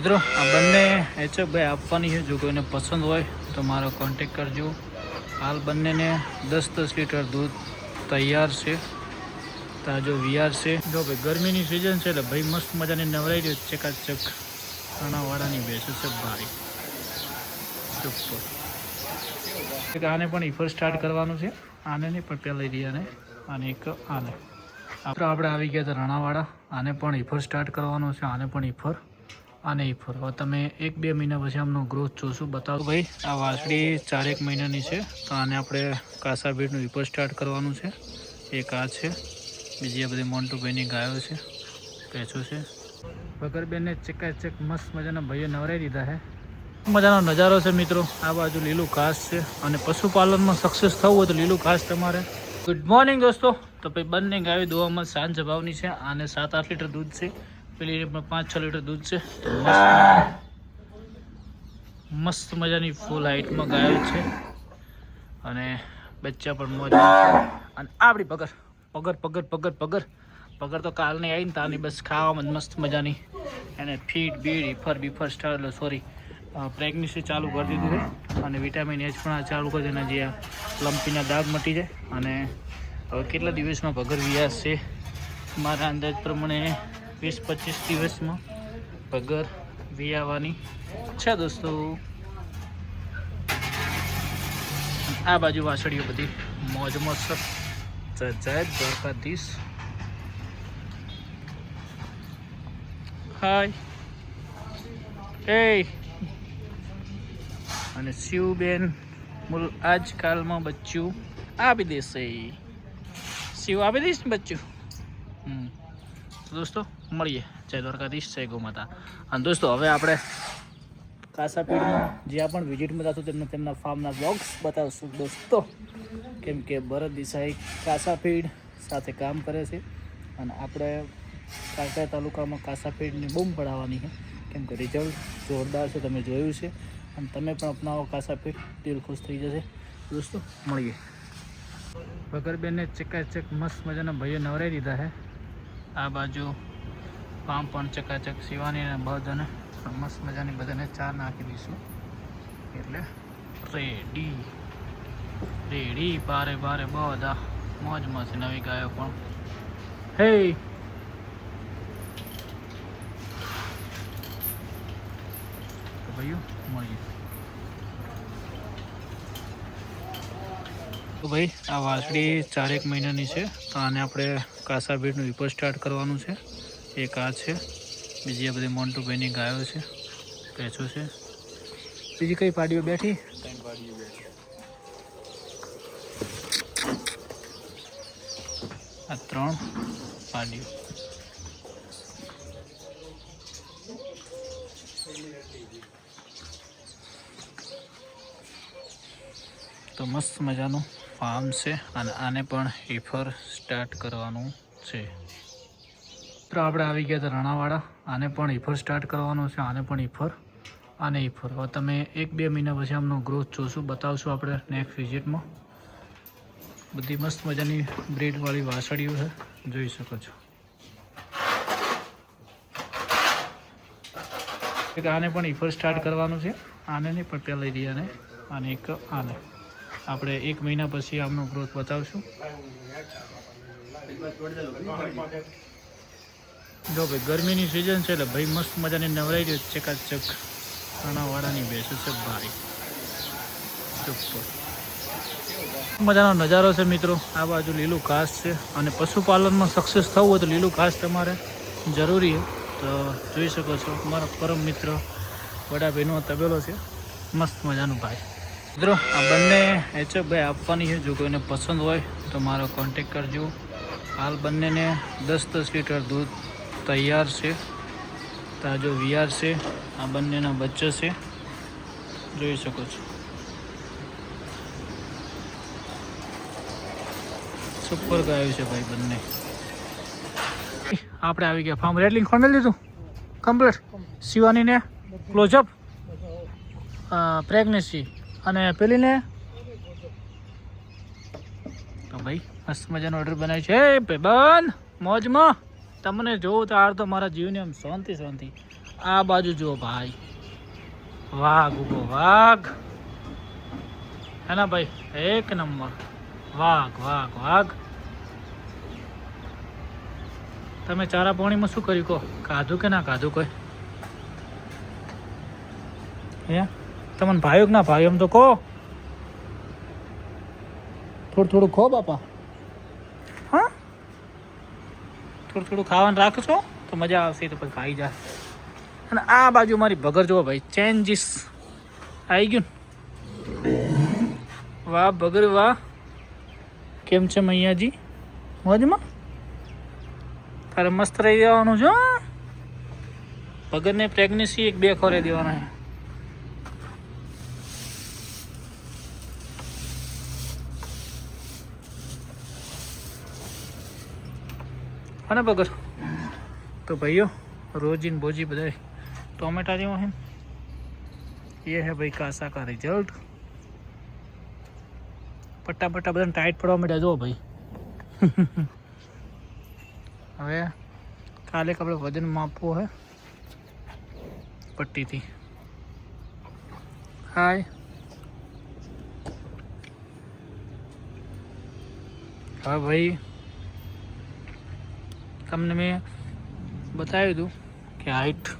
મિત્રો આ બંને એચએફ ભાઈ આપવાની છે, જો કોઈને પસંદ હોય તો મારો કોન્ટેક કરજો। હાલ બંનેને 10-10 લીટર દૂધ તૈયાર છે, તાજો વીઆર છે। જો ભાઈ ગરમીની સિઝન છે એટલે ભાઈ મસ્ત મજાની નવરાઈ રહ્યો ચકાચક ખાણાવાળાની ભેંસો છે ભાઈ સુપર। આને પણ ઈફર સ્ટાર્ટ કરવાનું છે, આને નહીં પણ પહેલા એરિયાને અને એક આને આપણે આવી ગયા હતા રાણાવાડા। આને પણ ઈફર સ્ટાર્ટ કરવાનું છે, આને પણ ઈફર આને ઈફર। હવે તમે 1-2 મહિના પછી આમનો ગ્રોથ જોશું બતાવો ભાઈ। આ વાસળી 4-1 મહિનાની છે તો આને આપણે કાસા ભેડનું ઈફર સ્ટાર્ટ કરવાનું છે। એક આ છે, બીજી આ બધી મોન્ટુભાઈની ગાયો છે, ભેંસો છે। ભગરબેનને ચકાચક મસ્ત મજાના ભાઈઓ નવરાઈ દીધા છે। મજાનો નજારો છે મિત્રો। આ બાજુ લીલું ઘાસ છે અને પશુપાલનમાં સક્સેસ થવું હોય તો લીલું ઘાસ તમારે। ગુડ મોર્નિંગ દોસ્તો। તો ભાઈ બંને ગાયો દોવામાં સાંજ ભાવની છે, આને 7-8 લીટર દૂધ છે, પેલી પણ 5-6 લીટર દૂધ છે। મસ્ત મજાની ફૂલ હાઈટમાં ગાયો છે અને બચ્ચા પણ મોજમાં છે। અને આપણી પગર પગર પગર પગર પગર પગર તો કાલની આવીને તાની બસ ખાવામાં મસ્ત મજાની એને ફીડ બીડ ઈફર બીફર સ્ટાર સોરી પ્રેગ્નન્સી ચાલુ કરી દીધું છે અને વિટામિન એચ પણ ચાલુ કરી દીધું, જે આ લંપીના દાગ મટી જાય। અને હવે કેટલા દિવસમાં પગર વિયાસ છે મારા અંદાજ પ્રમાણે 20-25 દિવસમાં પગર વિયાવાની છે દોસ્તો। આ બાજુ વાસળીઓ બધી મોજમાં છે, જય દ્વારકાધીશ। હાય એ અને શિવબેન મૂલ આજકાલમાં બચ્ચું આપી દેશે, શિવ આપી દઈશ ને બચ્ચું। દોસ્તો મળીએ, જય દ્વારકાધીશ, જય ગૌ માતા। અને દોસ્તો હવે આપણે કાસાપીડમાં જ્યાં પણ વિઝિટમાં જશું તેમના ફાર્મના બ્લોગ્સ બતાવશું દોસ્તો, કેમ કે ભરત દેસાઈ કાસાપીડ સાથે કામ કરે છે અને આપણે કાંકરા તાલુકામાં કાસાપીડની બૂમ પડાવવાની છે, કેમ કે રિઝલ્ટ જોરદાર છે, તમે જોયું છે અને તમે પણ અપનાવો કાસાપીડ, દિલ ખુશ થઈ જશે દોસ્તો। મળીએ। ભગરબેનને ચકાચક મસ્ત મજાના ભાઈઓ નવરાઈ દીધા છે। આ બાજુ પામ પણ ચકાચક શિવાની અને બધાને મસ્ત મજાની બધાને ચા નાખી દઈશું એટલે રેડી રેડી બારે બારે બધા મોજમાં છે। નવી ગાયો પણ હે તો ભાઈઓ મળીએ। તો ભાઈ આ વાસળી 4-1 મહિનાની છે તો આને આપણે કાસાભીડનું ઈપર સ્ટાર્ટ કરવાનું છે। એક આ છે, બીજી આ બધી મોન્ટુભાઈની ગાયો છે, ભેંસો છે। બીજી કઈ પાડીઓ બેઠી? 3 પાડીઓ બેઠી। આ 3 પાડીઓ તો મસ્ત મજાનું ફાર્મ છે અને આને પણ ઈફર સ્ટાર્ટ કરવાનું છે। તો આપણે આવી ગયા હતા રાણાવાડા। આને પણ ઈફર સ્ટાર્ટ કરવાનું છે, આને પણ ઈફર આને ઈફર। હવે તમે 1-2 મહિના પછી આમનો ગ્રોથ જોશું બતાવશું આપણે નેક્સ્ટ વિઝિટમાં। બધી મસ્ત મજાની બ્રીડવાળી વાસળીઓ છે, જોઈ શકો છો। આને પણ ઈફર સ્ટાર્ટ કરવાનું છે, આને નહીં પણ પહેલા એરિયાને અને એક આને આપણે 1 મહિના પછી આમનો ગ્રોથ બતાવશું। જો ભાઈ ગરમીની સિઝન છે એટલે ભાઈ મસ્ત મજાની નવરાઈ રહ્યો ચકાચક ખાણાવાળાની ભેંસો છે ભાઈ સુપર। મજાનો નજારો છે મિત્રો। આ બાજુ લીલું ઘાસ છે અને પશુપાલનમાં સક્સેસ થવું હોય તો લીલું ઘાસ તમારે જરૂરી છે। તો જોઈ શકો છો મારા પરમ મિત્ર વડાભાઈનો તબેલો છે, મસ્ત મજાનું ભાઈ। મિત્રો આ બંને એચએફ ભાઈ આપવાની છે, જો કોઈને પસંદ હોય તો મારો કોન્ટેક કરજો। હાલ બંનેને 10-10 લીટર દૂધ તૈયાર છે, તાજો વીઆર છે। આ બંનેના બચ્ચા છે, જોઈ શકો છો। સુપર ગાયું છે ભાઈ બંને। આપણે આવી ગયા ફાર્મ, રેડલિંગ ખોલી લીધું કમ્પ્લીટ। શિવાનીને ક્લોઝઅપ પ્રેગ્નન્સી અને પેલીને તો ભાઈ મસ્ત મજાનો ઓર્ડર બનાવ્યો છે ભાઈ બંધ મોજમાં। તમને જોઉં તો આ તો મારા જીવને આમ શાંતિ શાંતિ। આ બાજુ જુઓ ભાઈ, વાઘ ઉભો, વાઘ હે ના ભાઈ, એક નંબર વાઘ વાઘ વાઘ. તમે ચારા પાણીમાં શું કર્યું કહો? ખાધું કે ના ખાધું કોઈ? હે તમને ભાઈઓ કે ના ભાઈઓ? એમ તો કહો, થોડું થોડું ખો બાપા. હા, થોડું થોડું ખાવાનું રાખશો તો મજા આવશે, તો પછી ખાઈ જાય. અને આ બાજુ મારી ભગર જુઓ ભાઈ, ચેન્જીસ આવી ગયું ને. વાહ ભગર વાહ, કેમ છે મૈયાજી? મોજમાં? તારે મસ્ત રહી જવાનું છે. ભગરને પ્રેગ્નન્સી 1-2 ખોરે દેવાના છે. અને ભગર તો ભાઈઓ રોજીન બોજી બધા टोमेटा जो है, ये है भाई कासा का रिजल्ट. पट्टा पट्टा बदन टाइट पड़वा માંડ્યા જો ભાઈ. હવે કાલે આપણે વજન માપવો હે પટ્ટીથી. હાય, હા ભાઈ તમને મેં બતાવ્યું હતું કે હાઈટ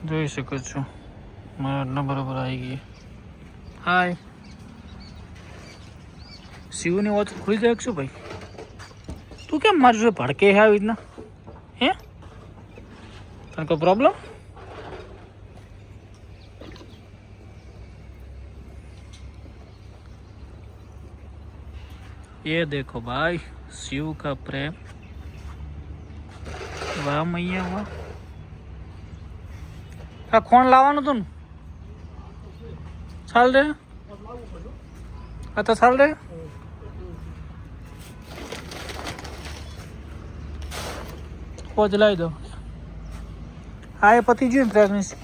જોઈ શકો છો મારા બરાબર આવી ગઈ. હાય, શિવની વોચ ખુલી જાય શું ભાઈ? તું કેમ મારી જોડે ભડકે છે આવી રીતના? હે તને કોઈ પ્રોબ્લેમ? ये देखो भाई, शिव का प्रेम. वाह मैया वाह. આ કોણ લાવવાનું હતું ને? ચાલ રે, આ તો ચાલ રે. પોચ લાવી દો. હા એ પતી ગયું ને પ્રેગ્નન્સી.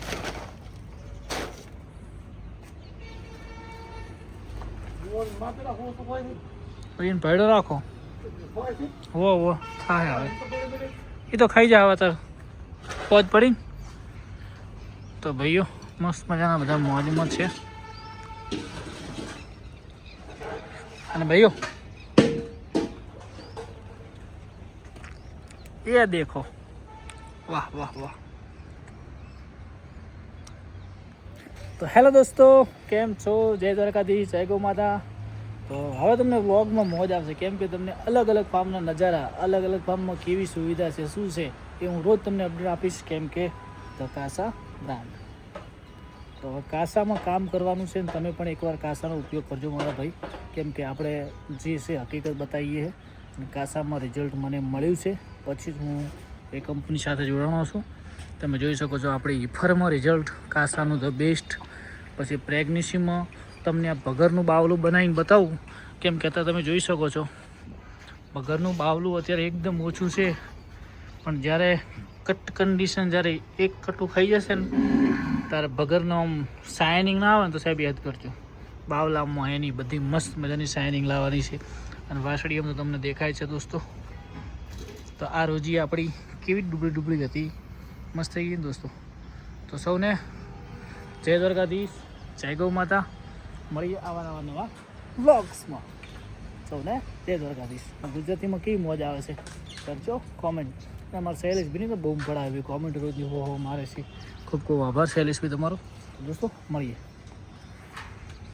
એને ભેડો રાખો. હો થાય હવે એ તો ખાઈ જાય હવે તાર પોચ પડી. તો ભાઈઓ મસ્ત મજાના બધા મોજમાં છે. અને ભાઈઓ એ દેખો, વાહ વાહ વાહ. તો હેલો દોસ્તો, કેમ છો? જય દ્વારકાધીશ, જય ગૌ માતા. તો હવે તમને વ્લોગમાં મોજ આવશે, કેમ કે તમને અલગ અલગ ફાર્મના નજારા, અલગ અલગ ફાર્મમાં કેવી સુવિધા છે, શું છે એ હું રોજ તમને અપડેટ આપીશ. કેમ કે ધ કાસા બ્રાન્ડ. તો હવે કાસામાં કામ કરવાનું છે ને તમે પણ એકવાર કાસાનો ઉપયોગ કરજો મારા ભાઈ. કેમ કે આપણે જે છે હકીકત બતાવીએ અને કાસામાં રિઝલ્ટ મને મળ્યું છે, પછી જ હું એ કંપની સાથે જોડાણો છું. તમે જોઈ શકો છો આપણી ઈફરમાં રિઝલ્ટ કાસાનું ધ બેસ્ટ. પછી પ્રેગ્નન્સીમાં તમને આ ભગરનું બાવલું બનાવીને બતાવું. કેમ કહેતા તમે જોઈ શકો છો ભગરનું બાવલું અત્યારે એકદમ ઓછું છે, પણ જ્યારે કટ કન્ડિશન, જ્યારે એક કટું ખાઈ જશે ને ત્યારે ભગરનો આમ શાઇનિંગ ના આવે ને તો સાહેબ યાદ કરજો. બાવલામાં એની બધી મસ્ત મજાની શાઇનિંગ લાવવાની છે. અને વાસળી એમ તો તમને દેખાય છે દોસ્તો. તો આ રોજી આપણી કેવી ડુબળી હતી, મસ્ત થઈ ગઈ ને દોસ્તો. તો સૌને જય દ્વારકાધીશ, જય ગૌ માતા. મળીએ આવા નવા વ્લોગ્સમાં. સૌને જય દ્વારકાધીશ. ગુજરાતીમાં કેવી મોજ આવે છે કરજો કોમેન્ટ. અમારા શૈલેષ બી તો બહુ પડાવી કોમેન્ટ રોજની હો મારે છે. ખૂબ ખૂબ આભાર શૈલેષ ભાઈ તમારો. દોસ્તો મળીએ.